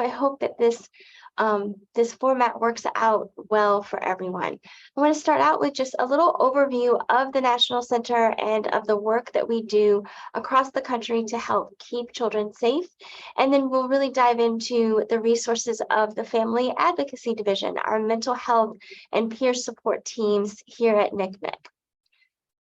I hope that this format works out well for everyone. I want to start out with just a little overview of the National Center and of the work that we do across the country to help keep children safe. And then we'll really dive into the resources of the Family Advocacy Division, our mental health and peer support teams here at NCMEC.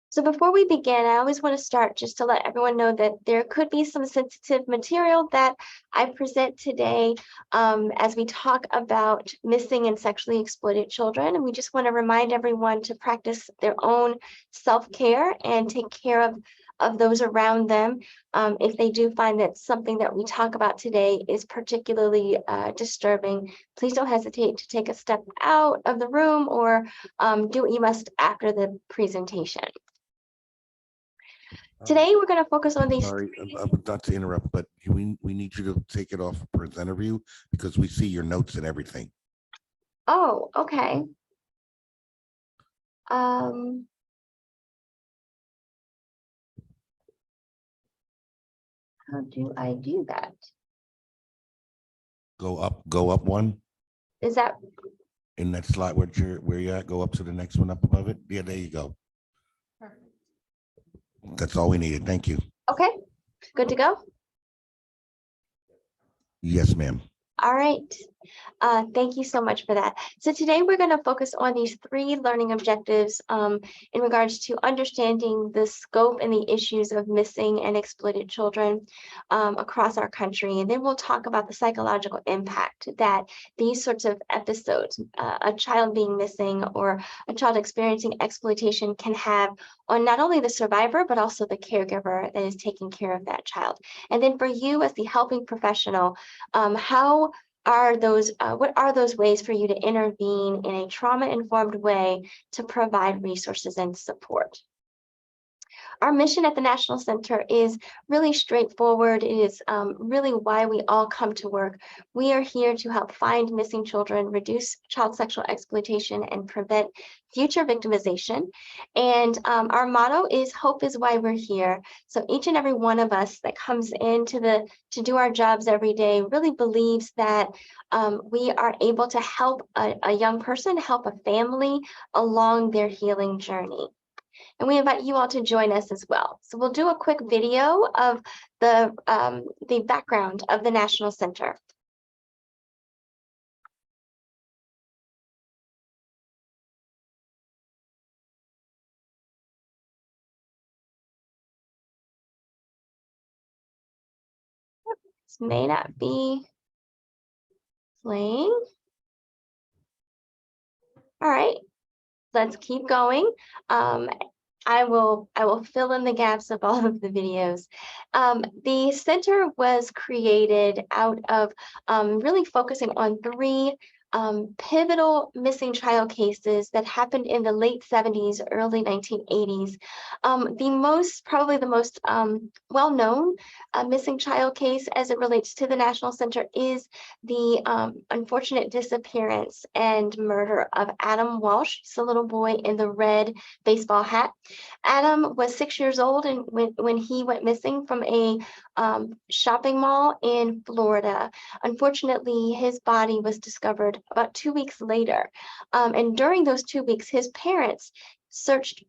So before we begin, I always want to start just to let everyone know that there could be some sensitive material that I present today as we talk about missing and sexually exploited children. And we just want to remind everyone to practice their own self-care and take care of those around them if they do find that something that we talk about today is particularly disturbing. Please don't hesitate to take a step out of the room or do what you must after the presentation. Today, we're going to focus on these. Sorry, not to interrupt, but we need you to take it off presenter view because we see your notes and everything. Oh, okay. How do I do that? Go up one. Is that In that slide where you're at? Go up to the next one up above it. Yeah, there you go. That's all we needed. Thank you. okay? Good to go? Yes, ma'am. All right. Thank you so much for that. So today we're going to focus on these 3 learning objectives in regards to understanding the scope and the issues of missing and exploited children across our country. And then we'll talk about the psychological impact that these sorts of episodes, a child being missing or a child experiencing exploitation, can have on not only the survivor, but also the caregiver that is taking care of that child. And then for you as the helping professional, what are those ways for you to intervene in a trauma-informed way to provide resources and support? Our mission at the National Center is really straightforward. It is really why we all come to work. We are here to help find missing children, reduce child sexual exploitation, and prevent future victimization. And our motto is hope is why we're here. So each and every one of us that comes in to do our jobs every day really believes that we are able to help a young person, help a family along their healing journey. And we invite you all to join us as well. So we'll do a quick video of the background of the National Center. This may not be playing. All right, let's keep going. I will fill in the gaps of all of the videos. The center was created out of really focusing on 3 pivotal missing child cases that happened in the late 70s, early 1980s. Probably the most well-known missing child case as it relates to the National Center is the unfortunate disappearance and murder of Adam Walsh. He's a little boy in the red baseball hat. Adam was 6 years old and when he went missing from a shopping mall in Florida. Unfortunately, his body was discovered about 2 weeks later. And during those 2 weeks, his parents searched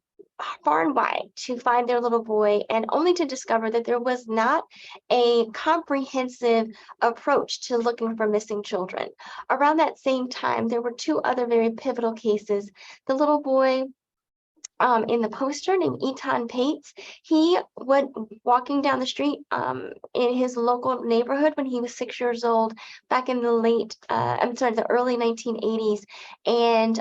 far and wide to find their little boy, and only to discover that there was not a comprehensive approach to looking for missing children. Around that same time, there were 2 other very pivotal cases. The little boy in the poster named Etan Pates, he went walking down the street in his local neighborhood when he was 6 years old back in the early 1980s and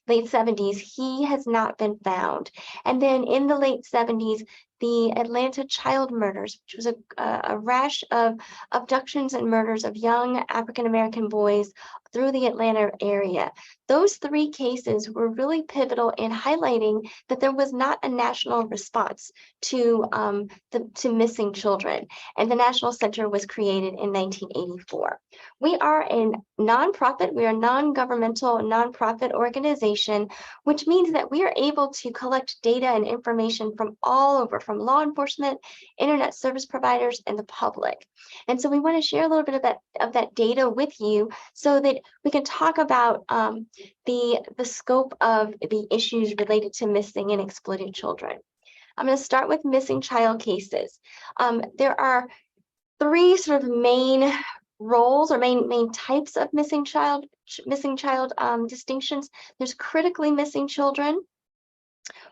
late 70s. He has not been found. And then in the late 70s, the Atlanta child murders, which was a rash of abductions and murders of young African-American boys through the Atlanta area. Those 3 cases were really pivotal in highlighting that there was not a national response to missing children, and the National Center was created in 1984. We are a nonprofit. We are a non-governmental nonprofit organization, which means that we are able to collect data and information from all over, from law enforcement, internet service providers, and the public. And so we want to share a little bit of that data with you so that we can talk about the scope of the issues related to missing and exploited children. I'm going to start with missing child cases. There are three sort of main roles or main types of missing child distinctions. There's critically missing children,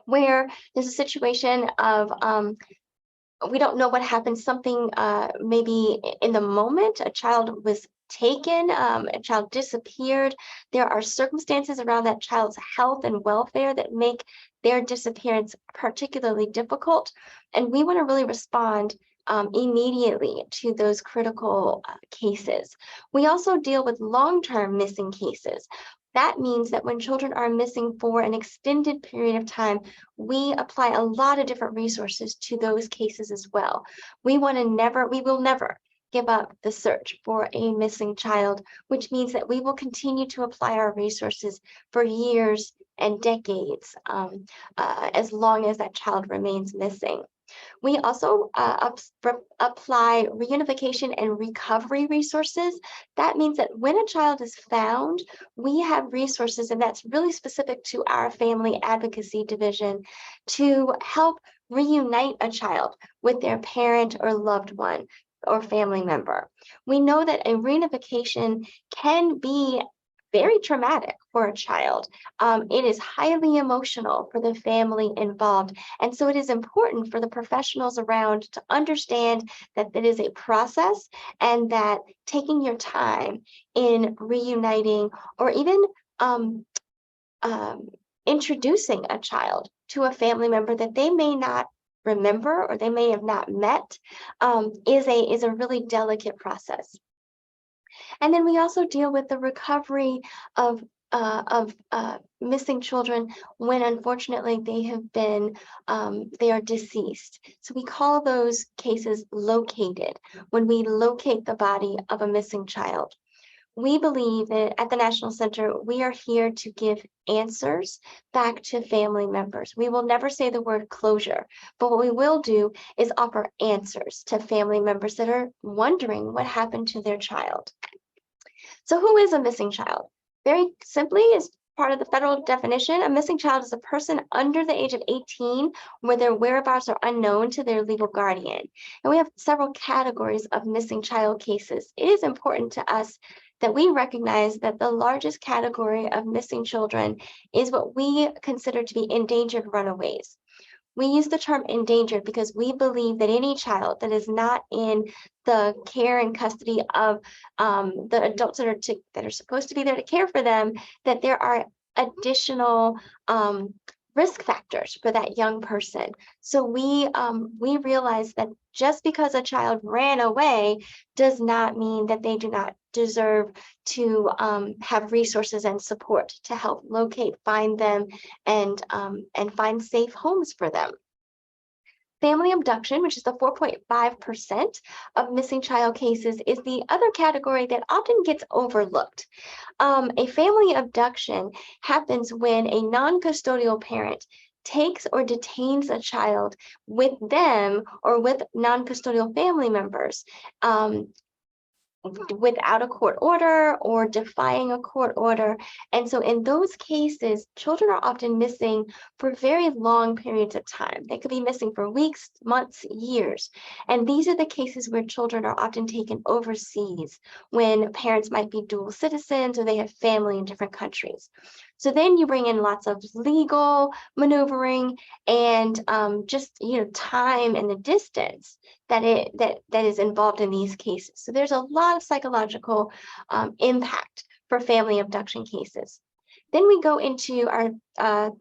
where there's a situation of we don't know what happened. Something maybe in the moment, a child was taken, a child disappeared. There are circumstances around that child's health and welfare that make their disappearance particularly difficult. And we want to really respond immediately to those critical cases. We also deal with long-term missing cases. That means that when children are missing for an extended period of time, we apply a lot of different resources to those cases as well. We will never give up the search for a missing child, which means that we will continue to apply our resources for years and decades, as long as that child remains missing. We also apply reunification and recovery resources. That means that when a child is found, we have resources, and that's really specific to our family advocacy division, to help reunite a child with their parent or loved one or family member. We know that a reunification can be very traumatic for a child. It is highly emotional for the family involved. And so it is important for the professionals around to understand that it is a process, and that taking your time in reuniting or even introducing a child to a family member that they may not remember or they may have not met is a really delicate process. And then we also deal with the recovery of missing children when unfortunately they are deceased. So we call those cases located, when we locate the body of a missing child. We believe that at the National Center, we are here to give answers back to family members. We will never say the word closure, but what we will do is offer answers to family members that are wondering what happened to their child. So who is a missing child? Very simply, as part of the federal definition, a missing child is a person under the age of 18 where their whereabouts are unknown to their legal guardian. And we have several categories of missing child cases. It is important to us that we recognize that the largest category of missing children is what we consider to be endangered runaways. We use the term endangered because we believe that any child that is not in the care and custody of the adults that are supposed to be there to care for them, that there are additional risk factors for that young person. So we realize that just because a child ran away does not mean that they do not deserve to have resources and support to help locate, find them, and find safe homes for them. Family abduction, which is the 4.5% of missing child cases, is the other category that often gets overlooked. A family abduction happens when a non-custodial parent takes or detains a child with them or with non-custodial family members, without a court order or defying a court order. And so in those cases, children are often missing for very long periods of time. They could be missing for weeks, months, years. And these are the cases where children are often taken overseas, when parents might be dual citizens or they have family in different countries. So then you bring in lots of legal maneuvering and just time and the distance that is involved in these cases. So there's a lot of psychological impact for family abduction cases. Then we go into our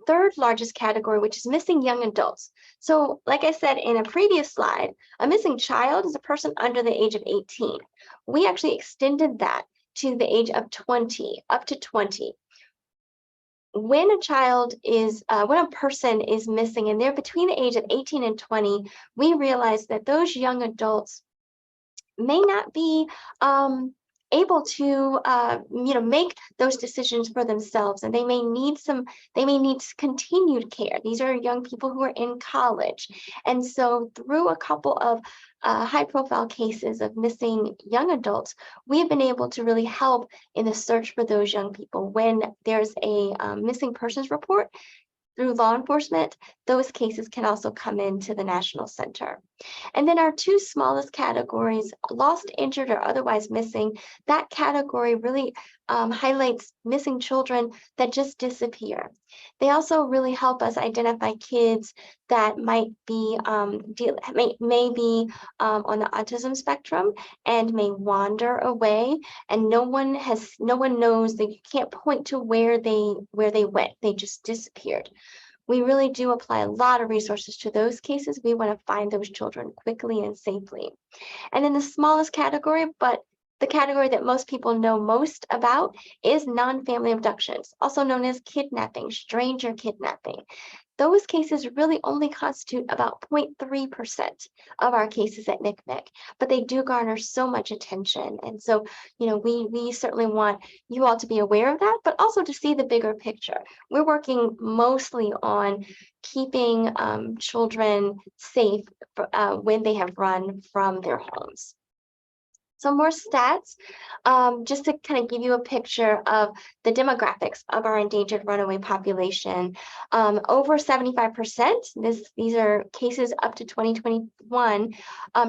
third largest category, which is missing young adults. So like I said in a previous slide, a missing child is a person under the age of 18. We actually extended that to the age of 20, up to 20. When a person is missing and they're between the age of 18 and 20, we realize that those young adults may not be able to make those decisions for themselves, and they may need continued care. These are young people who are in college, and so through a couple of high profile cases of missing young adults, we have been able to really help in the search for those young people. When there's a missing persons report through law enforcement, those cases can also come into the National Center. And then our two smallest categories, lost, injured, or otherwise missing, that category really highlights missing children that just disappear. They also really help us identify kids that might be may be on the autism spectrum and may wander away, and no one knows. They can't point to where they went. They just disappeared. We really do apply a lot of resources to those cases. We want to find those children quickly and safely. And in the smallest category, but the category that most people know most about, is non-family abductions, also known as kidnapping, stranger kidnapping. Those cases really only constitute about 0.3% of our cases at NCMEC, but they do garner so much attention. And so, we certainly want you all to be aware of that, but also to see the bigger picture. We're working mostly on keeping children safe when they have run from their homes. Some more stats, just to kind of give you a picture of the demographics of our endangered runaway population. Over 75%, these are cases up to 2021,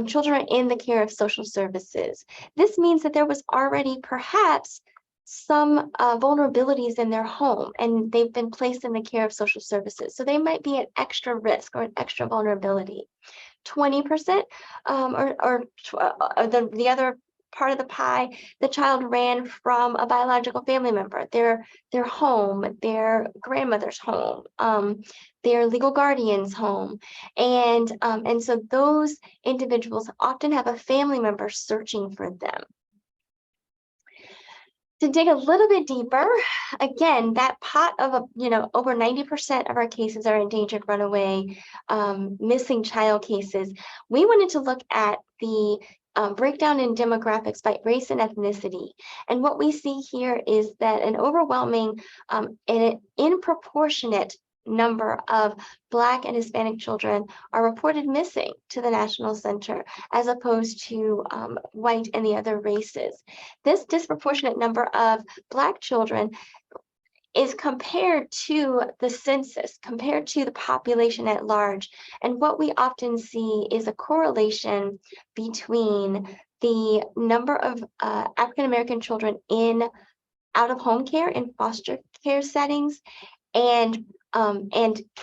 children are in the care of social services. This means that there was already perhaps some vulnerabilities in their home, and they've been placed in the care of social services. So they might be at extra risk or an extra vulnerability. 20%, or the other part of the pie, the child ran from a biological family member, their home, their grandmother's home, their legal guardian's home, and so those individuals often have a family member searching for them. To dig a little bit deeper, again, that pot of over 90% of our cases are endangered runaway, missing child cases. We wanted to look at the breakdown in demographics by race and ethnicity. And what we see here is that an overwhelming and an disproportionate number of Black and Hispanic children are reported missing to the National Center, as opposed to white and the other races. This disproportionate number of Black children is compared to the census, compared to the population at large. And what we often see is a correlation between the number of African American children in out-of-home care, in foster care settings, and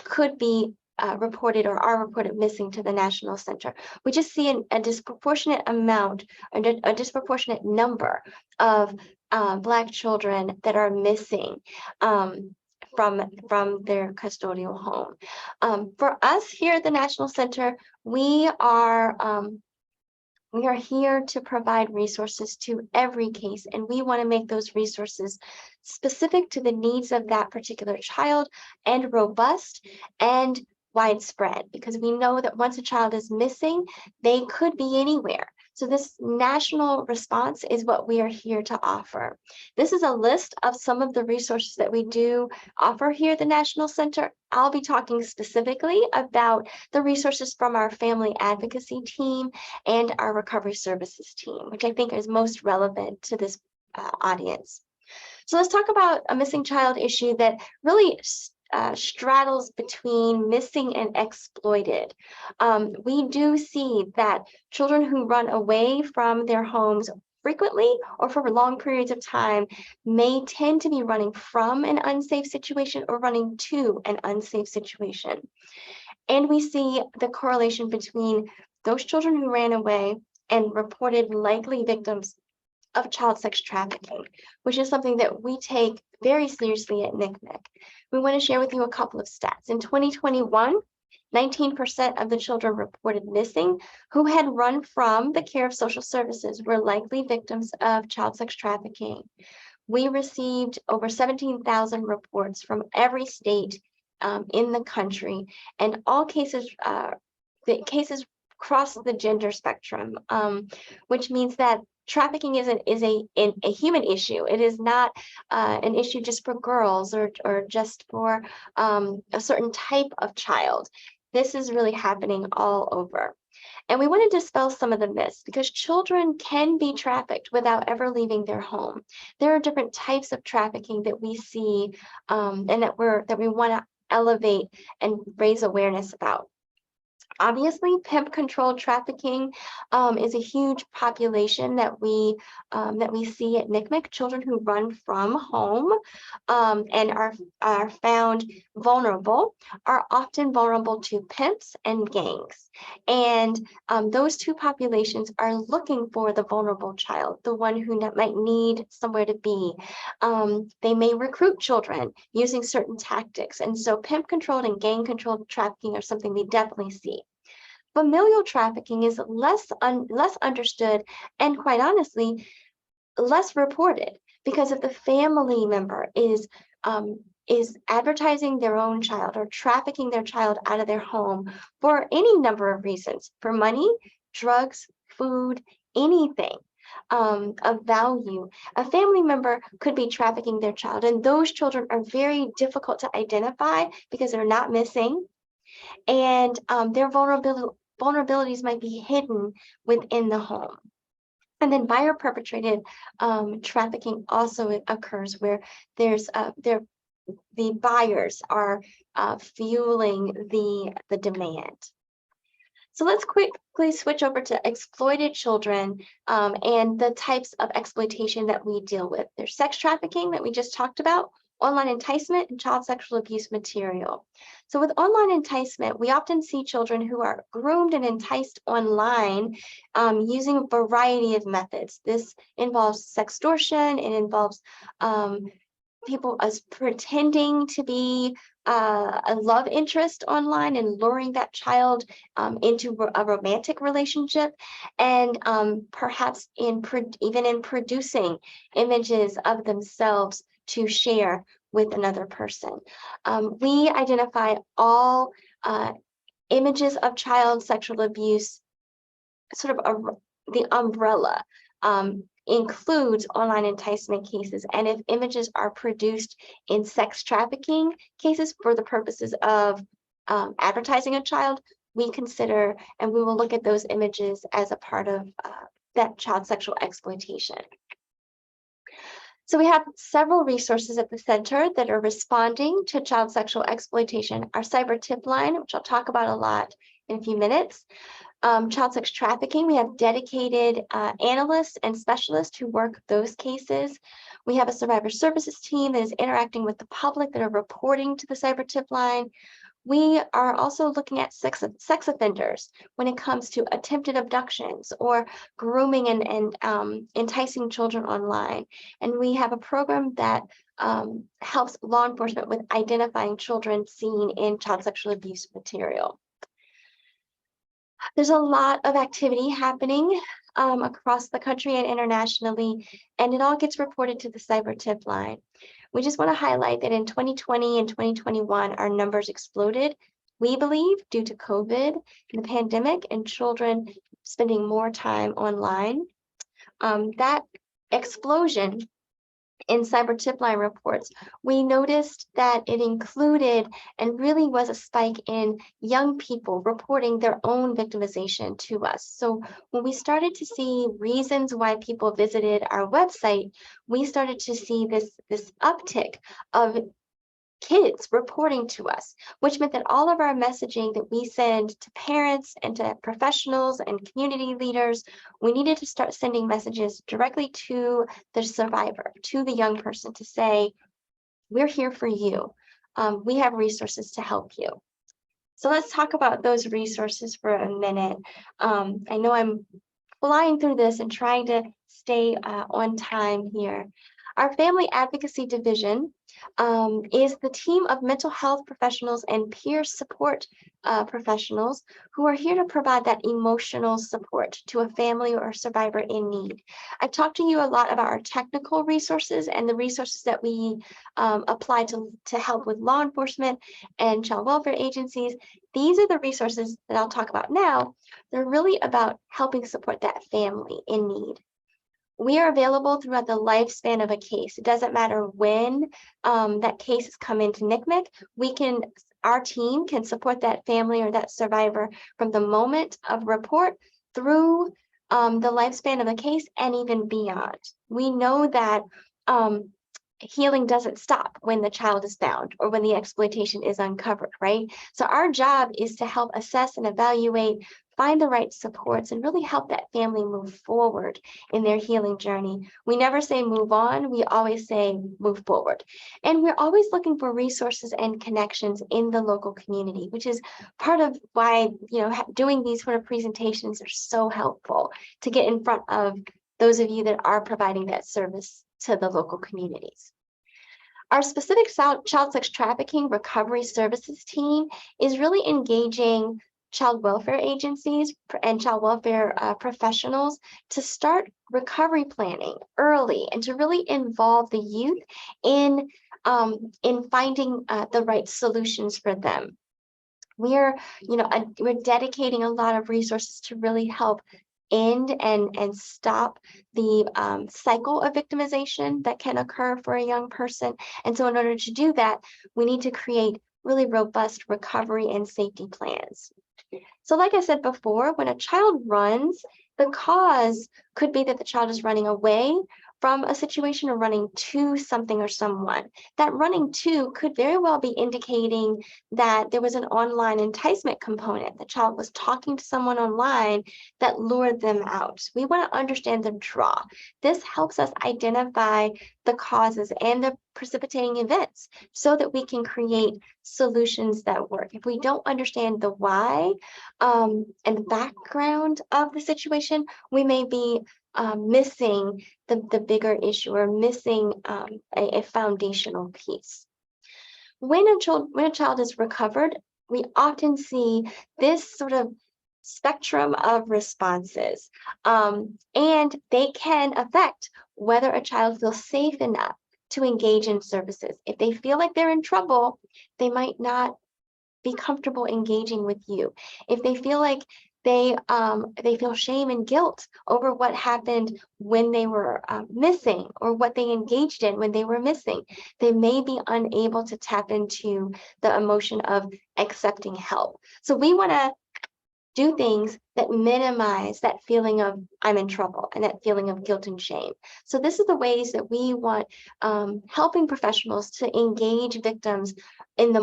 could be reported or are reported missing to the National Center. We just see a disproportionate amount, a disproportionate number of Black children that are missing from their custodial home. For us here at the National Center, we are here to provide resources to every case, and we want to make those resources specific to the needs of that particular child and robust and widespread, because we know that once a child is missing, they could be anywhere. So this national response is what we are here to offer. This is a list of some of the resources that we do offer here at the National Center. I'll be talking specifically about the resources from our family advocacy team and our recovery services team, which I think is most relevant to this audience. So let's talk about a missing child issue that really straddles between missing and exploited. We do see that children who run away from their homes frequently or for long periods of time may tend to be running from an unsafe situation or running to an unsafe situation. And we see the correlation between those children who ran away and reported likely victims of child sex trafficking, which is something that we take very seriously at NCMEC. We want to share with you a couple of stats. In 2021, 19% of the children reported missing who had run from the care of social services were likely victims of child sex trafficking. We received over 17,000 reports from every state in the country, and all cases, the cases cross the gender spectrum, which means that trafficking is a human issue. It is not an issue just for girls or just for a certain type of child. This is really happening all over. And we want to dispel some of the myths because children can be trafficked without ever leaving their home. There are different types of trafficking that we see and that we want to elevate and raise awareness about. Obviously, pimp-controlled trafficking is a huge population that we see at NCMEC. Children who run from home and are found vulnerable are often vulnerable to pimps and gangs. And those two populations are looking for the vulnerable child, the one who might need somewhere to be. They may recruit children using certain tactics. And so pimp-controlled and gang-controlled trafficking are something we definitely see. Familial trafficking is less understood and, quite honestly, less reported, because if the family member is advertising their own child or trafficking their child out of their home for any number of reasons, for money, drugs, food, anything of value, a family member could be trafficking their child, and those children are very difficult to identify because they're not missing, and their vulnerabilities might be hidden within the home. And then buyer-perpetrated trafficking also occurs where there's the buyers are fueling the demand. So let's quickly switch over to exploited children and the types of exploitation that we deal with. There's sex trafficking that we just talked about, online enticement, and child sexual abuse material. So with online enticement, we often see children who are groomed and enticed online using a variety of methods. This involves sextortion, it involves people as pretending to be a love interest online and luring that child into a romantic relationship, and perhaps even in producing images of themselves to share with another person. We identify all images of child sexual abuse, sort of the umbrella includes online enticement cases. And if images are produced in sex trafficking cases for the purposes of advertising a child, we consider and we will look at those images as a part of that child sexual exploitation. So we have several resources at the center that are responding to child sexual exploitation. Our cyber tip line, which I'll talk about a lot in a few minutes. Child sex trafficking, we have dedicated analysts and specialists who work those cases. We have a survivor services team that is interacting with the public that are reporting to the cyber tip line. We are also looking at sex offenders when it comes to attempted abductions or grooming and enticing children online. And we have a program that helps law enforcement with identifying children seen in child sexual abuse material. There's a lot of activity happening across the country and internationally, and it all gets reported to the cyber tip line. We just want to highlight that in 2020 and 2021, our numbers exploded, we believe, due to COVID and the pandemic and children spending more time online. That explosion in cyber tip line reports, we noticed that it included and really was a spike in young people reporting their own victimization to us. So when we started to see reasons why people visited our website, we started to see this uptick of kids reporting to us, which meant that all of our messaging that we send to parents and to professionals and community leaders, we needed to start sending messages directly to the survivor, to the young person, to say, we're here for you. We have resources to help you. So let's talk about those resources for a minute. I know I'm flying through this and trying to stay on time here. Our Family Advocacy Division is the team of mental health professionals and peer support professionals who are here to provide that emotional support to a family or a survivor in need. I've talked to you a lot about our technical resources and the resources that we apply to help with law enforcement and child welfare agencies. These are the resources that I'll talk about now. They're really about helping support that family in need. We are available throughout the lifespan of a case. It doesn't matter when that case has come into NCMEC. Our team can support that family or that survivor from the moment of report through the lifespan of a case and even beyond. We know that healing doesn't stop when the child is found or when the exploitation is uncovered, right? So our job is to help assess and evaluate, find the right supports, and really help that family move forward in their healing journey. We never say move on, we always say move forward. And we're always looking for resources and connections in the local community, which is part of why, doing these sort of presentations are so helpful to get in front of those of you that are providing that service to the local communities. Our specific child sex trafficking recovery services team is really engaging child welfare agencies and child welfare professionals to start recovery planning early and to really involve the youth in finding the right solutions for them. We're dedicating a lot of resources to really help end and stop the cycle of victimization that can occur for a young person. And so in order to do that, we need to create really robust recovery and safety plans. So like I said before, when a child runs, the cause could be that the child is running away from a situation or running to something or someone. That running to could very well be indicating that there was an online enticement component. The child was talking to someone online that lured them out. We want to understand the draw. This helps us identify the causes and the precipitating events so that we can create solutions that work. If we don't understand the why and the background of the situation, we may be missing the bigger issue or missing a foundational piece. When a child is recovered, we often see this sort of spectrum of responses, and they can affect whether a child feels safe enough to engage in services. If they feel like they're in trouble, they might not be comfortable engaging with you. If they feel like they feel shame and guilt over what happened when they were missing or what they engaged in when they were missing, they may be unable to tap into the emotion of accepting help. So we want to do things that minimize that feeling of I'm in trouble and that feeling of guilt and shame. So this is the ways that we want helping professionals to engage victims in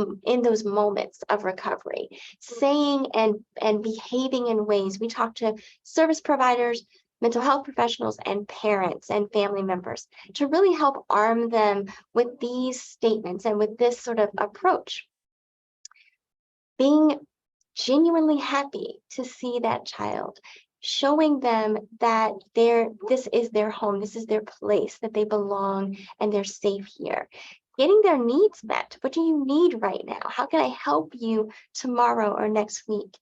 those moments of recovery, saying and behaving in ways. We talk to service providers, mental health professionals, and parents and family members to really help arm them with these statements and with this sort of approach. Being genuinely happy to see that child, showing them that this is their home, this is their place, that they belong and they're safe here. Getting their needs met. What do you need right now? How can I help you tomorrow or next week?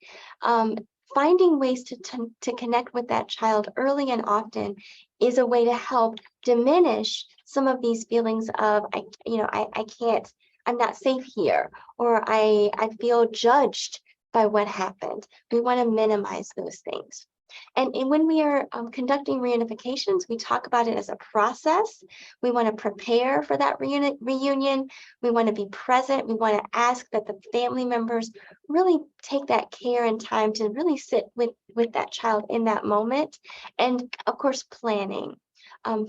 Finding ways to connect with that child early and often is a way to help diminish some of these feelings of I can't, I'm not safe here, or I feel judged by what happened. We want to minimize those things. And when we are conducting reunifications, we talk about it as a process. We want to prepare for that reunion. We want to be present. We want to ask that the family members really take that care and time to really sit with that child in that moment. And of course, planning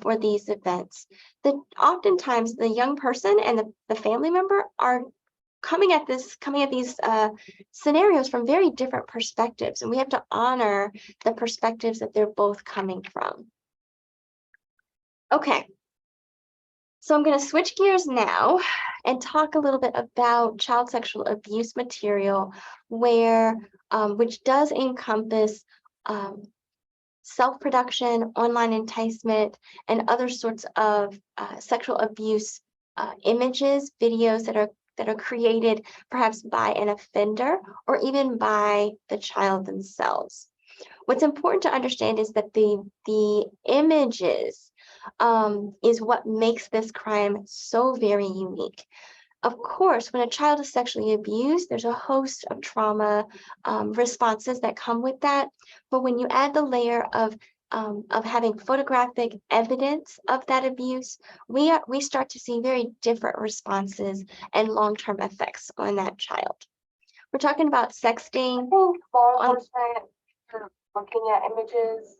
for these events. Oftentimes the young person and the family member are coming at these scenarios from very different perspectives, and we have to honor the perspectives that they're both coming from. Okay, so I'm going to switch gears now and talk a little bit about child sexual abuse material, which does encompass self-production, online enticement, and other sorts of sexual abuse images, videos that are created perhaps by an offender or even by the child themselves. What's important to understand is that the images is what makes this crime so very unique. Of course, when a child is sexually abused, there's a host of trauma responses that come with that. But when you add the layer of of having photographic evidence of that abuse, we start to see very different responses and long-term effects on that child. We're talking about sexting. I think law enforcement, for looking at images,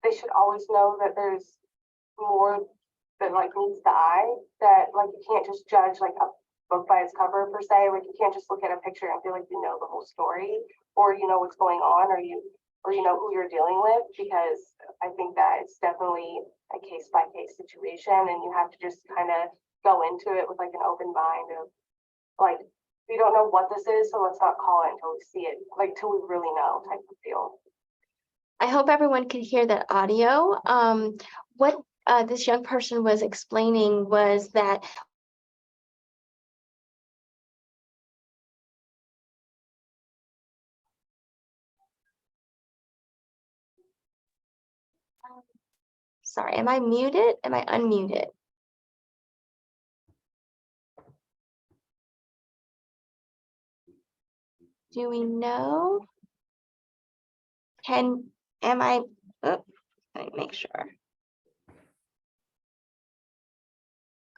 they should always know that there's more that like meets the eye, that like you can't just judge like a book by its cover per se, like you can't just look at a picture and feel like you know the whole story, or you know what's going on, or you know who you're dealing with, because I think that it's definitely a case by case situation, and you have to just kind of go into it with like an open mind of like, we don't know what this is, so let's not call it until we see it, like till we really know type of deal. I hope everyone could hear that audio. What this young person was explaining was that sorry, am I muted? Am I unmuted? Do we know? Am I, oh, let me make sure.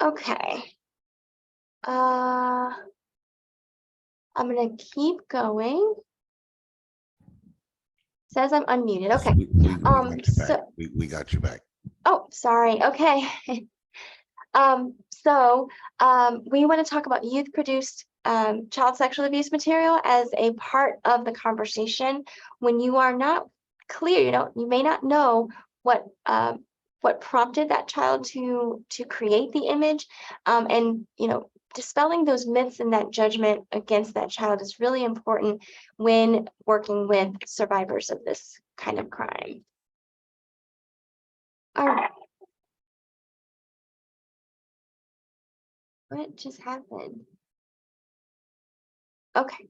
Okay. I'm gonna keep going. Says I'm unmuted. Okay. We got you back. So, We got you back. oh, sorry. Okay. We want to talk about youth-produced child sexual abuse material as a part of the conversation. When you are not clear, you may not know what prompted that child to create the image, and dispelling those myths and that judgment against that child is really important when working with survivors of this kind of crime. All right. What just happened? Okay.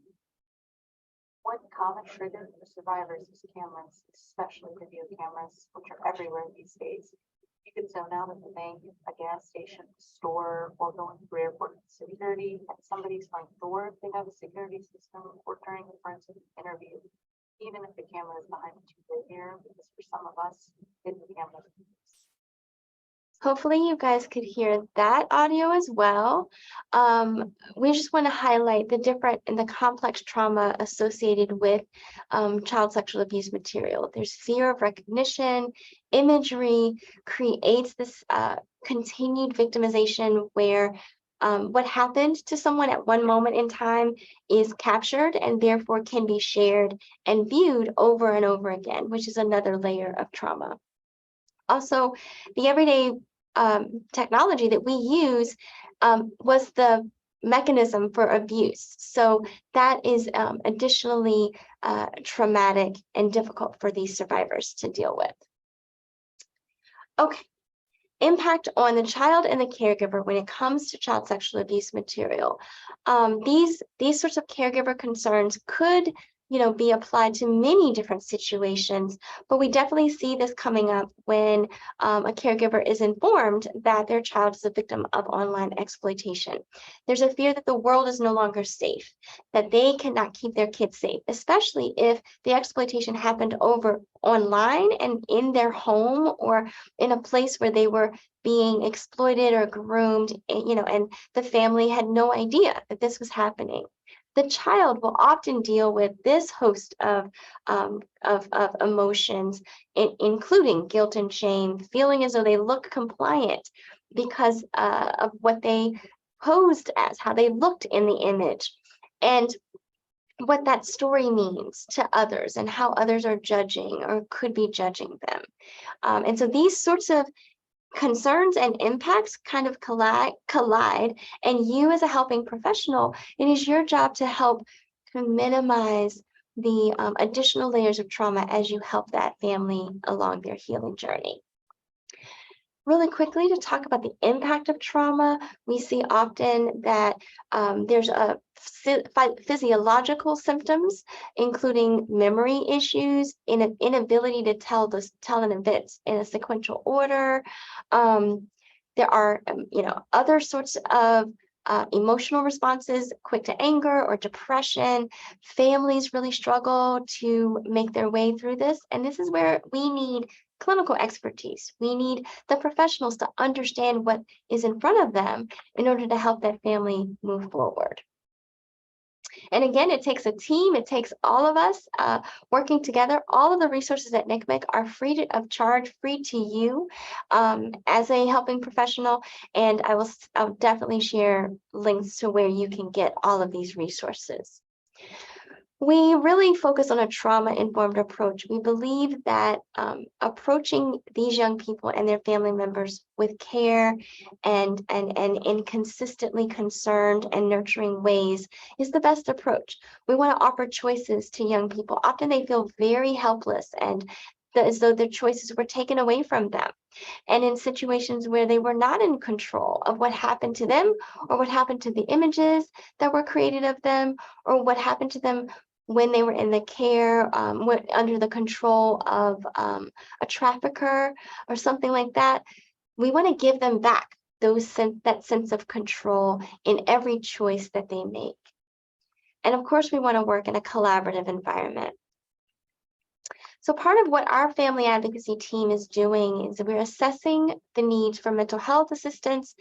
One common trigger for survivors is cameras, especially video cameras, which are everywhere these days. You can zone out at the bank, a gas station, store, or going through airport security at somebody's front door if they have a security system, or during a forensic interview, even if the camera is behind a two-way mirror, because for some of us, hidden cameras. Hopefully you guys could hear that audio as well. We just want to highlight the different and the complex trauma associated with child sexual abuse material. There's fear of recognition, imagery creates this continued victimization where what happened to someone at one moment in time is captured and therefore can be shared and viewed over and over again, which is another layer of trauma. Also, the everyday technology that we use was the mechanism for abuse. So that is additionally traumatic and difficult for these survivors to deal with. Okay. Impact on the child and the caregiver when it comes to child sexual abuse material. These sorts of caregiver concerns could be applied to many different situations, but we definitely see this coming up when a caregiver is informed that their child is a victim of online exploitation. There's a fear that the world is no longer safe, that they cannot keep their kids safe, especially if the exploitation happened over online and in their home or in a place where they were being exploited or groomed, and the family had no idea that this was happening. The child will often deal with this host of emotions, including guilt and shame, feeling as though they look compliant because of what they posed as, how they looked in the image, and what that story means to others and how others are judging or could be judging them. And so these sorts of concerns and impacts kind of collide, and you as a helping professional, it is your job to help to minimize the additional layers of trauma as you help that family along their healing journey. Really quickly, to talk about the impact of trauma, we see often that there's a physiological symptoms, including memory issues, inability to tell an event in a sequential order. There are, other sorts of emotional responses, quick to anger or depression. Families really struggle to make their way through this, and this is where we need clinical expertise. We need the professionals to understand what is in front of them in order to help that family move forward. And again, it takes a team, it takes all of us working together. All of the resources at NCMEC are free of charge, free to you as a helping professional. And I'll definitely share links to where you can get all of these resources. We really focus on a trauma-informed approach. We believe that approaching these young people and their family members with care and in consistently concerned and nurturing ways is the best approach. We want to offer choices to young people. Often they feel very helpless and as though their choices were taken away from them. And in situations where they were not in control of what happened to them or what happened to the images that were created of them or what happened to them when they were in the care, under the control of a trafficker or something like that, we want to give them back that sense of control in every choice that they make. And of course, we want to work in a collaborative environment. So part of what our family advocacy team is doing is we're assessing the needs for mental health assistance,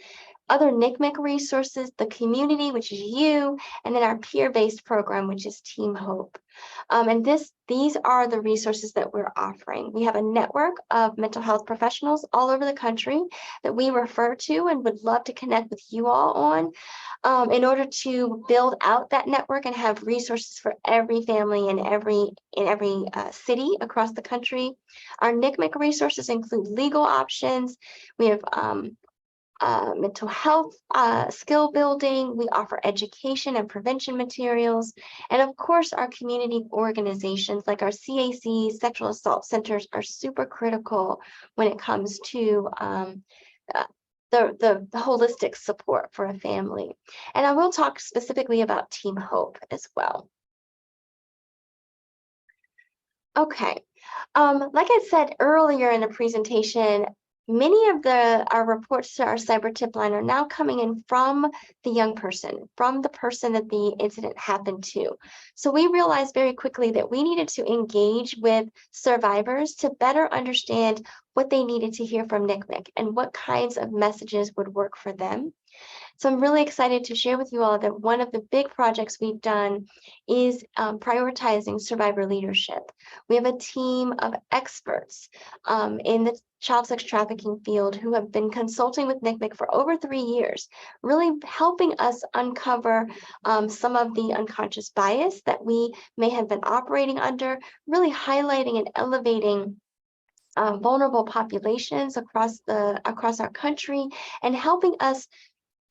other NCMEC resources, the community, which is you, and then our peer-based program, which is Team Hope. And these are the resources that we're offering. We have a network of mental health professionals all over the country that we refer to and would love to connect with you all on in order to build out that network and have resources for every family in every city across the country. Our NCMEC resources include legal options. We have mental health skill building. We offer education and prevention materials. And of course, our community organizations like our CAC, sexual assault centers are super critical when it comes to the holistic support for a family. And I will talk specifically about Team Hope as well. Okay, like I said earlier in the presentation, many of our reports to our cyber tip line are now coming in from the young person, from the person that the incident happened to. So we realized very quickly that we needed to engage with survivors to better understand what they needed to hear from NCMEC and what kinds of messages would work for them. So I'm really excited to share with you all that one of the big projects we've done is prioritizing survivor leadership. We have a team of experts in the child sex trafficking field who have been consulting with NCMEC for over 3 years, really helping us uncover some of the unconscious bias that we may have been operating under, really highlighting and elevating vulnerable populations across our country and helping us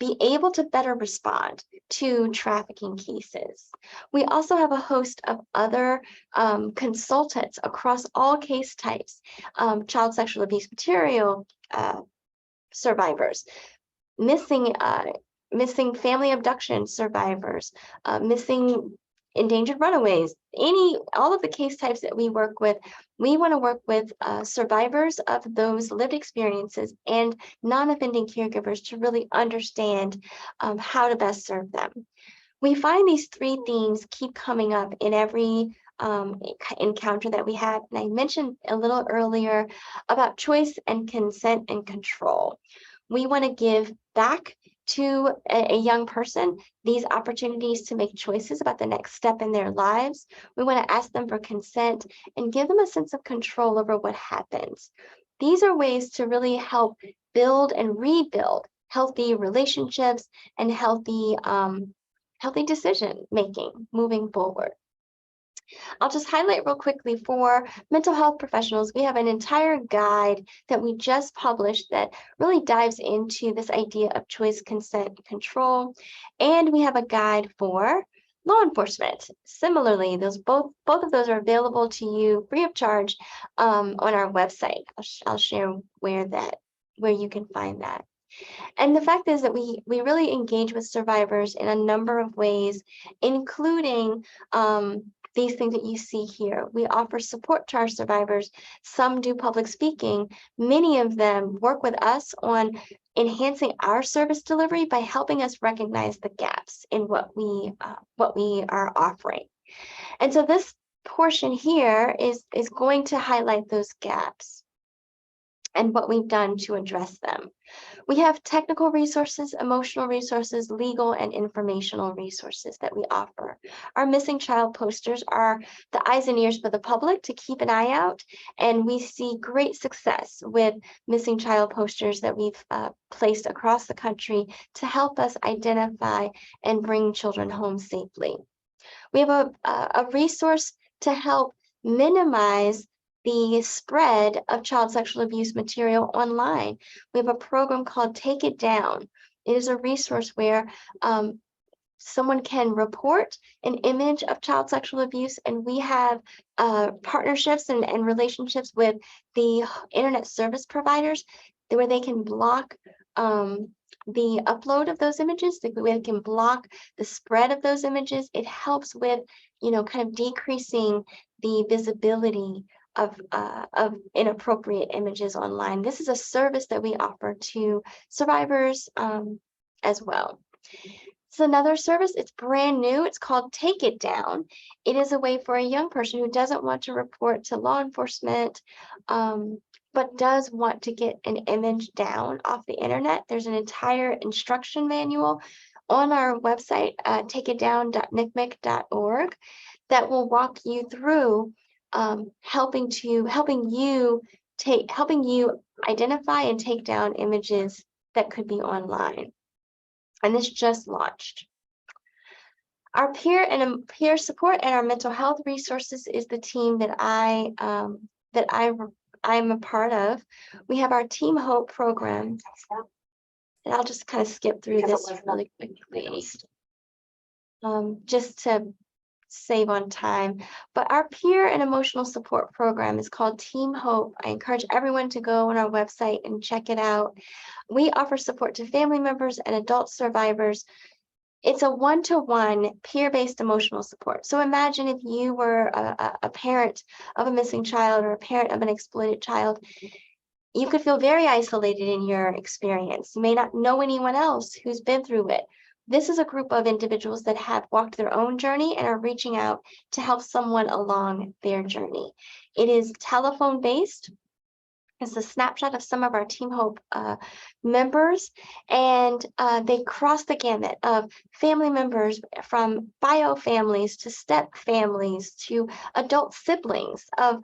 be able to better respond to trafficking cases. We also have a host of other consultants across all case types, child sexual abuse material survivors, missing family abduction survivors, missing endangered runaways, all of the case types that we work with. We want to work with survivors of those lived experiences and non-offending caregivers to really understand how to best serve them. We find these 3 themes keep coming up in every encounter that we have. And I mentioned a little earlier about choice and consent and control. We want to give back to a young person these opportunities to make choices about the next step in their lives. We want to ask them for consent and give them a sense of control over what happens. These are ways to really help build and rebuild healthy relationships and healthy decision making moving forward. I'll just highlight real quickly for mental health professionals, we have an entire guide that we just published that really dives into this idea of choice, consent, and control. And we have a guide for law enforcement. Similarly, both of those are available to you free of charge on our website. I'll share where you can find that. And the fact is that we really engage with survivors in a number of ways, including these things that you see here. We offer support to our survivors. Some do public speaking. Many of them work with us on enhancing our service delivery by helping us recognize the gaps in what we are offering. And so this portion here is going to highlight those gaps. and what we've done to address them. We have technical resources, emotional resources, legal and informational resources that we offer. Our missing child posters are the eyes and ears for the public to keep an eye out, and we see great success with missing child posters that we've placed across the country to help us identify and bring children home safely. We have a resource to help minimize the spread of child sexual abuse material online. We have a program called Take It Down. It is a resource where someone can report an image of child sexual abuse, and we have partnerships and relationships with the internet service providers where they can block the upload of those images, they can block the spread of those images. It helps with, kind of decreasing the visibility of inappropriate images online. This is a service that we offer to survivors as well. It's another service. It's brand new. It's called Take It Down. It is a way for a young person who doesn't want to report to law enforcement, but does want to get an image down off the internet. There's an entire instruction manual on our website, takeitdown.ncmic.org, that will walk you through helping you identify and take down images that could be online. And this just launched. Our peer support and our mental health resources is the team that I'm a part of. We have our Team Hope program, and I'll just kind of skip through this really quickly, just to save on time. But our peer and emotional support program is called Team Hope. I encourage everyone to go on our website and check it out. We offer support to family members and adult survivors. It's a one-to-one peer-based emotional support. So imagine if you were a parent of a missing child or a parent of an exploited child, you could feel very isolated in your experience. You may not know anyone else who's been through it. This is a group of individuals that have walked their own journey and are reaching out to help someone along their journey. It is telephone-based. It's a snapshot of some of our Team Hope members, and they cross the gamut of family members, from bio families to step families to adult siblings of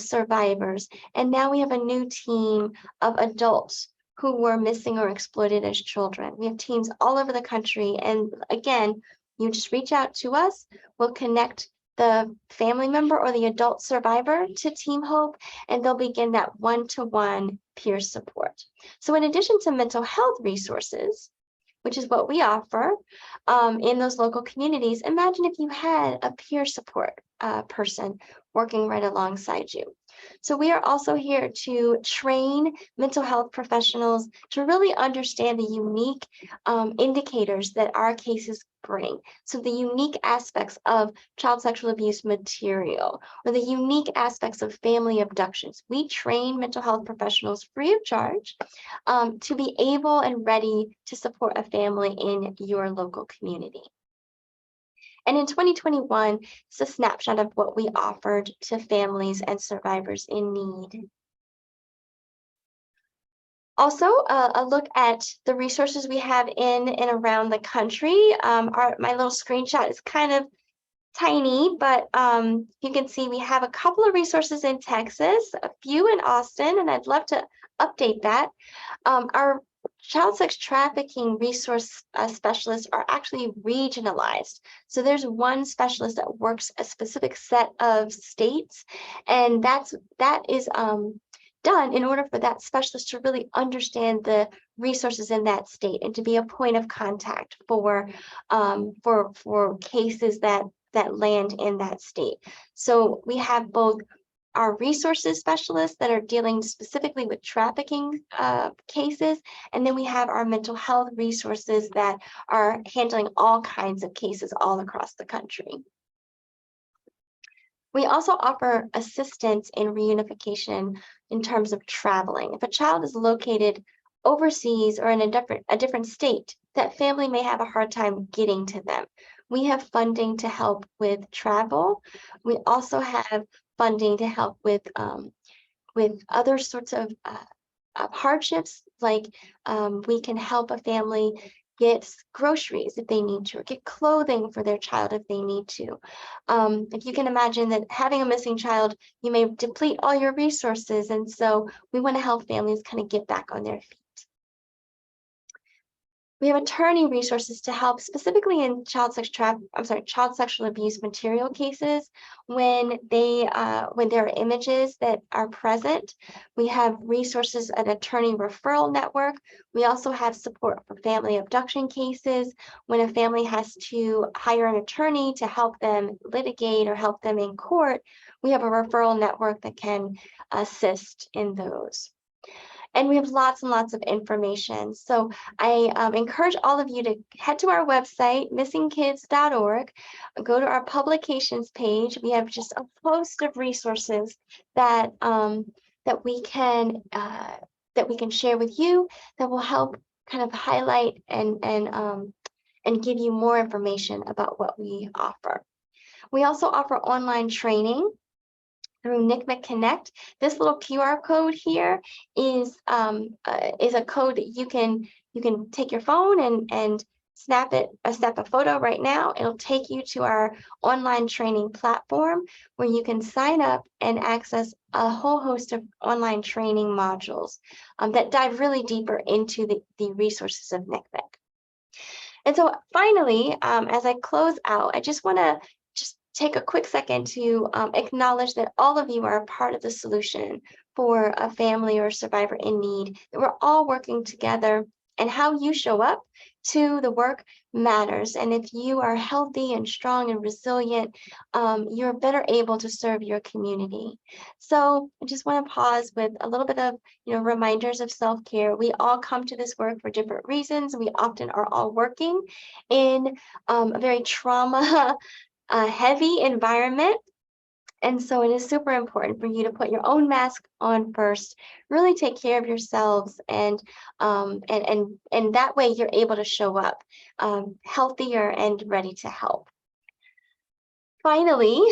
survivors. And now we have a new team of adults who were missing or exploited as children. We have teams all over the country. And again, you just reach out to us. We'll connect the family member or the adult survivor to Team Hope, and they'll begin that one-to-one peer support. So in addition to mental health resources, which is what we offer in those local communities, imagine if you had a peer support person working right alongside you. So we are also here to train mental health professionals to really understand the unique indicators that our cases bring. So the unique aspects of child sexual abuse material, or the unique aspects of family abductions. We train mental health professionals free of charge to be able and ready to support a family in your local community. And in 2021, it's a snapshot of what we offered to families and survivors in need. Also, a look at the resources we have in and around the country. My little screenshot is kind of tiny, but you can see we have a couple of resources in Texas, a few in Austin, and I'd love to update that. Our child sex trafficking resource specialists are actually regionalized. So there's one specialist that works a specific set of states, and that is done in order for that specialist to really understand the resources in that state and to be a point of contact for cases that land in that state. So we have both our resources specialists that are dealing specifically with trafficking cases, and then we have our mental health resources that are handling all kinds of cases all across the country. We also offer assistance in reunification in terms of traveling. If a child is located overseas or in a different state, that family may have a hard time getting to them. We have funding to help with travel. We also have funding to help with other sorts of hardships, like we can help a family get groceries if they need to, or get clothing for their child if they need to. If you can imagine that having a missing child, you may deplete all your resources. And so we want to help families kind of get back on their feet. We have attorney resources to help specifically in child sexual abuse material cases when there are images that are present. We have resources, an attorney referral network. We also have support for family abduction cases when a family has to hire an attorney to help them litigate or help them in court. We have a referral network that can assist in those. And we have lots and lots of information. So I encourage all of you to head to our website, missingkids.org, go to our publications page. We have just a host of resources that we can share with you that will help kind of highlight and give you more information about what we offer. We also offer online training through NCMEC Connect. This little QR code here is a code that you can take your phone and snap a photo right now. It'll take you to our online training platform where you can sign up and access a whole host of online training modules that dive really deeper into the resources of NCMEC. And so finally, as I close out, I just want to take a quick second to acknowledge that all of you are a part of the solution for a family or survivor in need, that we're all working together, and how you show up to the work matters. And if you are healthy and strong and resilient, you're better able to serve your community. So I just want to pause with a little bit of reminders of self-care. We all come to this work for different reasons. We often are all working in a very trauma heavy environment. And so it is super important for you to put your own mask on first, really take care of yourselves, and that way you're able to show up healthier and ready to help. Finally,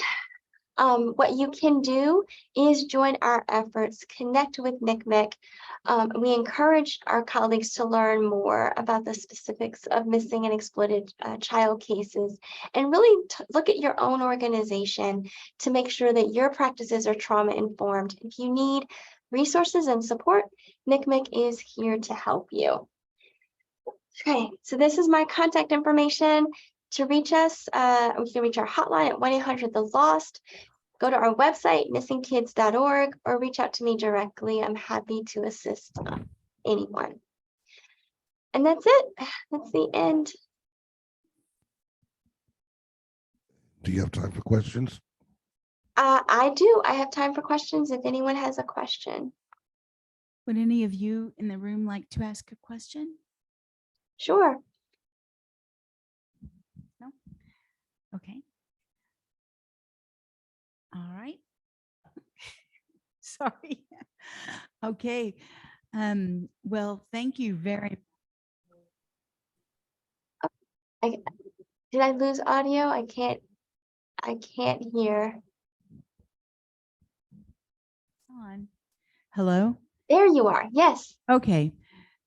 what you can do is join our efforts, connect with NCMEC. We encourage our colleagues to learn more about the specifics of missing and exploited child cases, and really look at your own organization to make sure that your practices are trauma informed. If you need resources and support, NCMEC is here to help you. Okay, so this is my contact information. To reach us, you can reach our hotline at 1-800-THE-LOST. Go to our website, missingkids.org, or reach out to me directly. I'm happy to assist anyone. And that's it. That's the end. Do you have time for questions? I do. I have time for questions if anyone has a question. Would any of you in the room like to ask a question? Sure. No? Okay. All right. Sorry. Okay. Well, thank you very much. Did I lose audio? I can't hear. on. Hello? There you are. Yes. Okay.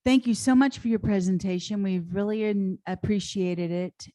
Thank you so much for your presentation. We've really appreciated it.